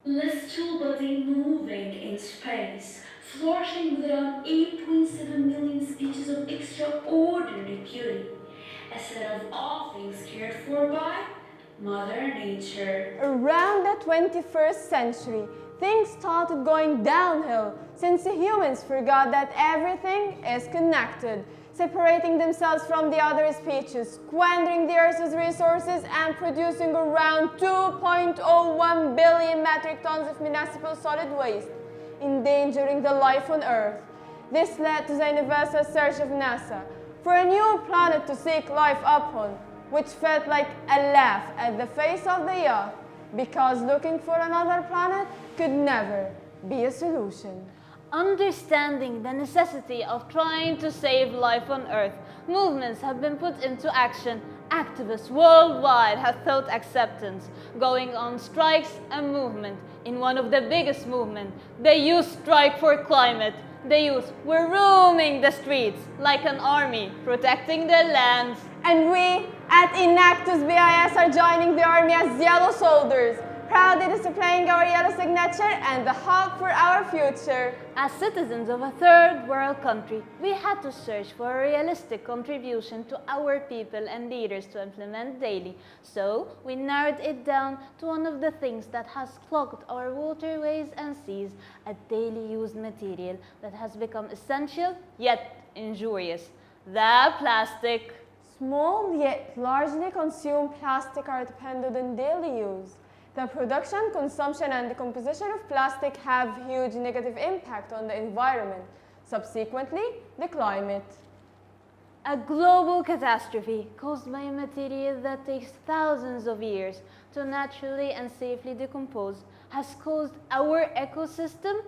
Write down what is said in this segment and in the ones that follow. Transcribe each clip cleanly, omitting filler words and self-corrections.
Celestial body moving in space, flourishing with around 8.7 million species of extraordinary beauty, a set of all things cared for by Mother Nature. Around the 21st century, things started going downhill since the humans forgot that everything is connected, separating themselves from the other species, squandering the Earth's resources and producing around 2.01 billion metric tons of municipal solid waste, endangering the life on Earth. This led to the universal search of NASA for a new planet to seek life upon, which felt like a laugh at the face of the earth, because looking for another planet could never be a solution. Understanding the necessity of trying to save life on Earth, movements have been put into action. Activists worldwide have felt acceptance, going on strikes and movement. In one of the biggest movements, the Youth Strike for Climate, the youth were roaming the streets like an army, protecting their lands. And we at ENACTUS BIS are joining the army as yellow soldiers, proudly displaying our yellow signature and the hope for our future. As citizens of a third world country, we had to search for a realistic contribution to our people and leaders to implement daily. So we narrowed it down to one of the things that has clogged our waterways and seas, a daily used material that has become essential yet injurious: the plastic. Small yet largely consumed plastic are dependent on daily use. The production, consumption, and decomposition of plastic have huge negative impact on the environment, subsequently the climate. A global catastrophe caused by a material that takes thousands of years to naturally and safely decompose has caused our ecosystem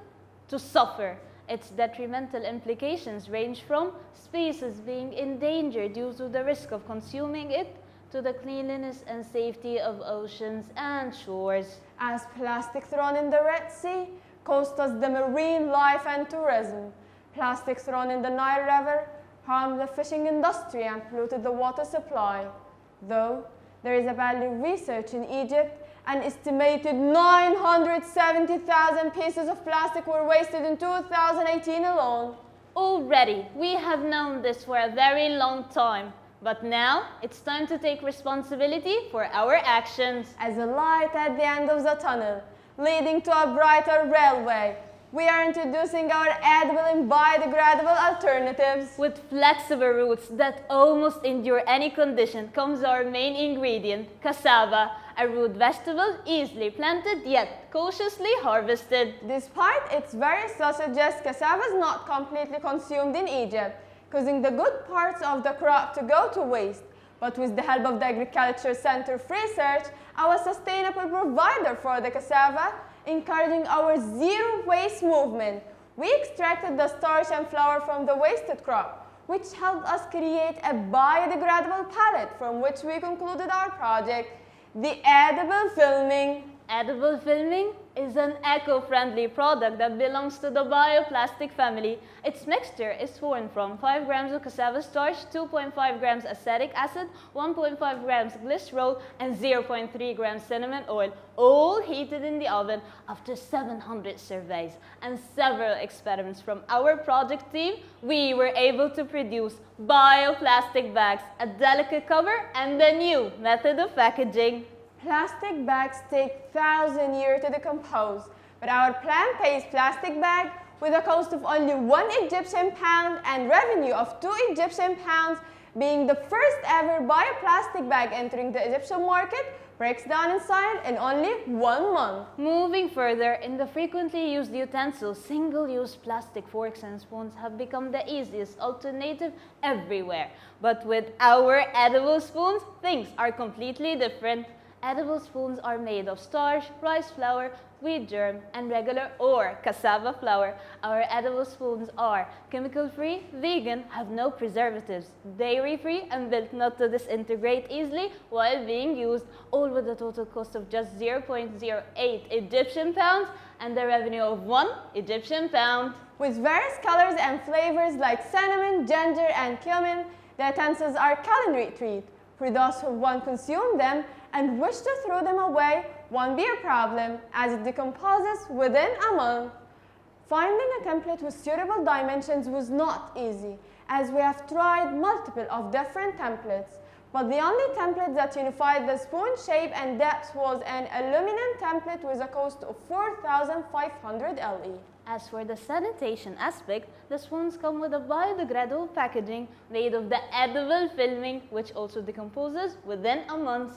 to suffer. Its detrimental implications range from species being endangered due to the risk of consuming it, to the cleanliness and safety of oceans and shores. As plastic thrown in the Red Sea cost us the marine life and tourism. Plastic thrown in the Nile River harmed the fishing industry and polluted the water supply. Though there is apparently research in Egypt, an estimated 970,000 pieces of plastic were wasted in 2018 alone. Already, we have known this for a very long time. But now, it's time to take responsibility for our actions. As a light at the end of the tunnel, leading to a brighter railway, we are introducing our edible and biodegradable alternatives. With flexible roots that almost endure any condition comes our main ingredient, cassava, a root vegetable easily planted yet cautiously harvested. Despite its very sausages, cassava is not completely consumed in Egypt, causing the good parts of the crop to go to waste. But with the help of the Agriculture Center of Research, our sustainable provider for the cassava, encouraging our zero waste movement, we extracted the starch and flour from the wasted crop, which helped us create a biodegradable pellet from which we concluded our project, the edible filming. Edible filming is an eco-friendly product that belongs to the bioplastic family. Its mixture is formed from 5 grams of cassava starch, 2.5 grams acetic acid, 1.5 grams glycerol, and 0.3 grams cinnamon oil, all heated in the oven. After 700 surveys and several experiments from our project team, we were able to produce bioplastic bags, a delicate cover, and a new method of packaging. Plastic bags take 1,000 years to decompose, but our plant-based plastic bag, with a cost of only 1 Egyptian pound and revenue of 2 Egyptian pounds, being the first ever bioplastic bag entering the Egyptian market, breaks down inside in only 1 month. Moving further, in the frequently used utensils, single-use plastic forks and spoons have become the easiest alternative everywhere. But with our edible spoons, things are completely different. Edible spoons are made of starch, rice flour, wheat germ, and regular or cassava flour. Our edible spoons are chemical-free, vegan, have no preservatives, dairy-free, and built not to disintegrate easily while being used, all with a total cost of just 0.08 Egyptian pounds and the revenue of 1 Egyptian pound. With various colors and flavors like cinnamon, ginger, and cumin, the utensils are culinary treat. For those who won't consume them and wish to throw them away, won't be a problem as it decomposes within a month. Finding a template with suitable dimensions was not easy, as we have tried multiple of different templates, but the only template that unified the spoon shape and depth was an aluminum template with a cost of 4,500 LE. As for the sanitation aspect, the spoons come with a biodegradable packaging made of the edible filming, which also decomposes within a month.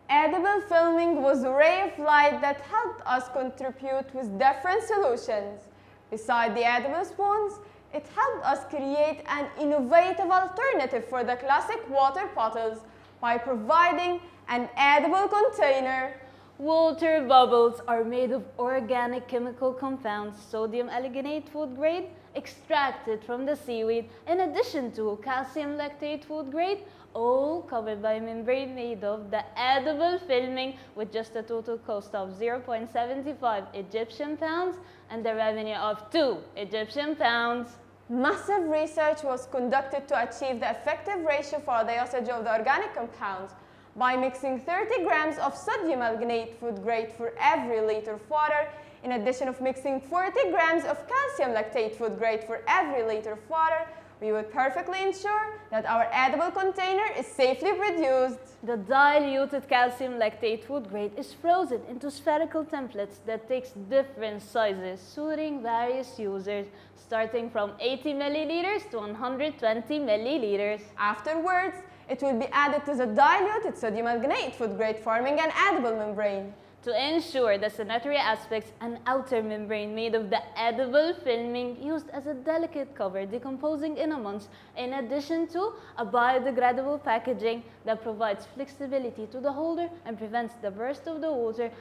Edible filming was a ray of light that helped us contribute with different solutions. Beside the edible spoons, it helped us create an innovative alternative for the classic water bottles by providing an edible container. Water bubbles are made of organic chemical compounds, sodium alginate food grade, extracted from the seaweed, in addition to calcium lactate food grade, all covered by a membrane made of the edible filming with just a total cost of 0.75 Egyptian pounds and the revenue of 2 Egyptian pounds. Massive research was conducted to achieve the effective ratio for the usage of the organic compounds by mixing 30 grams of sodium alginate food grade for every liter of water, in addition of mixing 40 grams of calcium lactate food grade for every liter of water. We would perfectly ensure that our edible container is safely produced. The diluted calcium lactate food grade is frozen into spherical templates that takes different sizes, suiting various users, starting from 80 milliliters to 120 milliliters. Afterwards, it will be added to the diluted sodium alginate food grade, forming an edible membrane. To ensure the sanitary aspects, an outer membrane made of the edible filming used as a delicate cover decomposing in a month, in addition to a biodegradable packaging that provides flexibility to the holder and prevents the burst of the water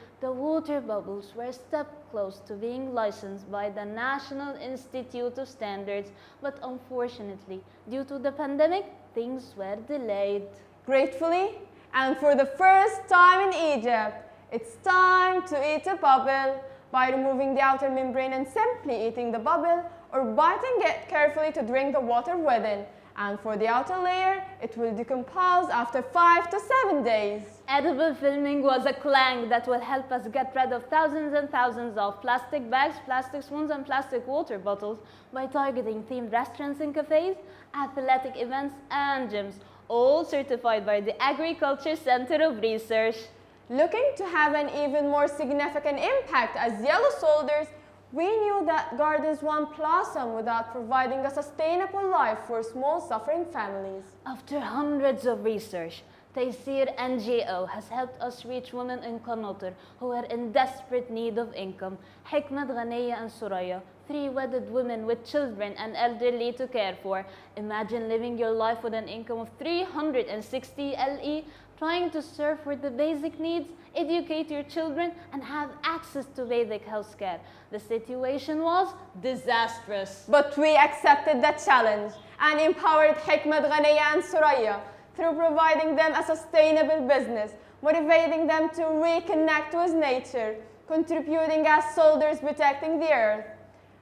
bubbles were a step close to being licensed by the National Institute of Standards, but unfortunately, due to the pandemic, things were delayed. Gratefully, and for the first time in Egypt, it's time to eat a bubble by removing the outer membrane and simply eating the bubble, or biting it carefully to drink the water within. And for the outer layer, it will decompose after 5 to 7 days. Edible filming was a clang that will help us get rid of thousands and thousands of plastic bags, plastic spoons, and plastic water bottles by targeting themed restaurants and cafes, athletic events, and gyms, all certified by the Agriculture Center of Research. Looking to have an even more significant impact as yellow soldiers, we knew that gardens won't blossom without providing a sustainable life for small suffering families. After hundreds of research, Taysir NGO has helped us reach women in Qanatir who are in desperate need of income. Hikmat, Ghaniya, and Suraya, 3 wedded women with children and elderly to care for. Imagine living your life with an income of 360 LE, trying to serve for the basic needs, educate your children, and have access to basic health care. The situation was disastrous. But we accepted the challenge and empowered Hikmat, Ghaniya, and Suraya through providing them a sustainable business, motivating them to reconnect with nature, contributing as soldiers protecting the earth.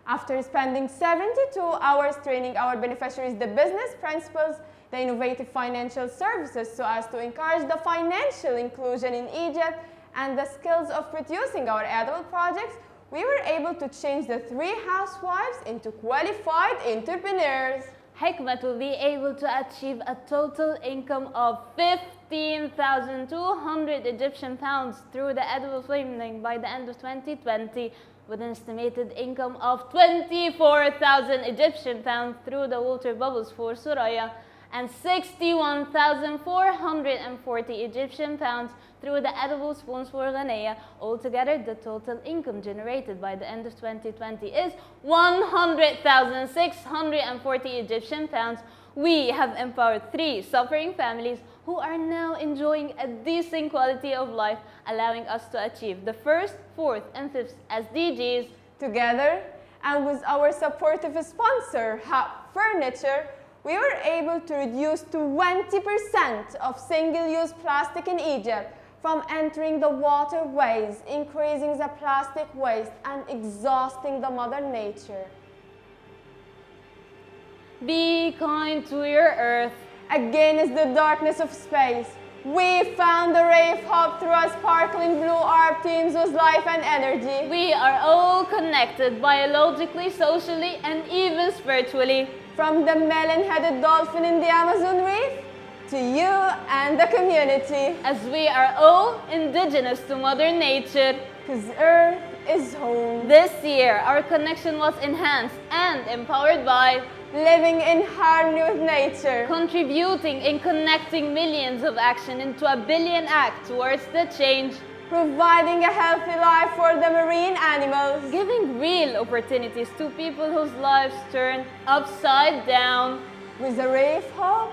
After spending 72 hours training our beneficiaries the business principles, the innovative financial services so as to encourage the financial inclusion in Egypt, and the skills of producing our edible projects, we were able to change the 3 housewives into qualified entrepreneurs. Hikmat will be able to achieve a total income of 15,200 Egyptian pounds through the edible filming by the end of 2020, with an estimated income of 24,000 Egyptian pounds through the water bubbles for Suraya, and 61,440 Egyptian pounds through the edible spoons for Ghaniya. Altogether, the total income generated by the end of 2020 is 100,640 Egyptian pounds. We have empowered 3 suffering families who are now enjoying a decent quality of life, allowing us to achieve the 1st, 4th, and 5th SDGs. Together, and with our supportive sponsor, Hub Furniture, we were able to reduce 20% of single-use plastic in Egypt from entering the waterways, increasing the plastic waste and exhausting the Mother Nature. Be kind to your earth. Against the darkness of space, We found a ray of hope through a sparkling blue orb teems with life and energy. We are all connected biologically, socially, and even spiritually. From the melon-headed dolphin in the Amazon reef to you and the community. As we are all indigenous to Mother Nature. Because Earth is home. This year, our connection was enhanced and empowered by living in harmony with nature, contributing and connecting millions of action into a billion act towards the change, providing a healthy life for the marine animals, giving real opportunities to people whose lives turn upside down. With a ray of hope,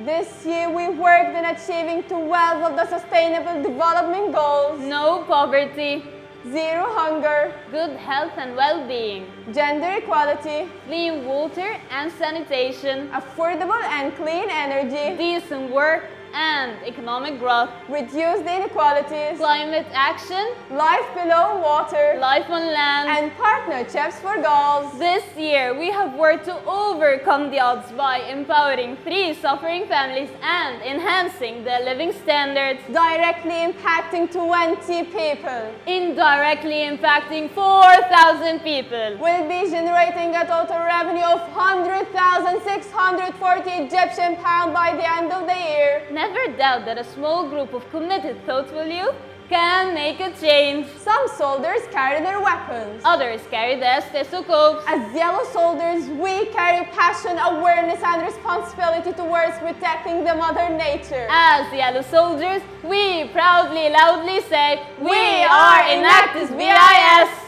this year we worked in achieving 12 of the Sustainable Development Goals. No poverty, zero hunger, good health and well-being, gender equality, clean water and sanitation, affordable and clean energy, decent work and economic growth, reduced inequalities, climate action, life below water, life on land, and partnerships for goals. This year, we have worked to overcome the odds by empowering 3 suffering families and enhancing their living standards, directly impacting 20 people, indirectly impacting 4,000 people. We'll be generating a total revenue of 100,640 Egyptian pounds by the end of the year. Never doubt that a small group of committed, thoughtful youth can make a change. Some soldiers carry their weapons. Others carry their stethoscopes. As yellow soldiers, we carry passion, awareness, and responsibility towards protecting the Mother Nature. As yellow soldiers, we proudly, loudly say, we are ENACTUS BIS'.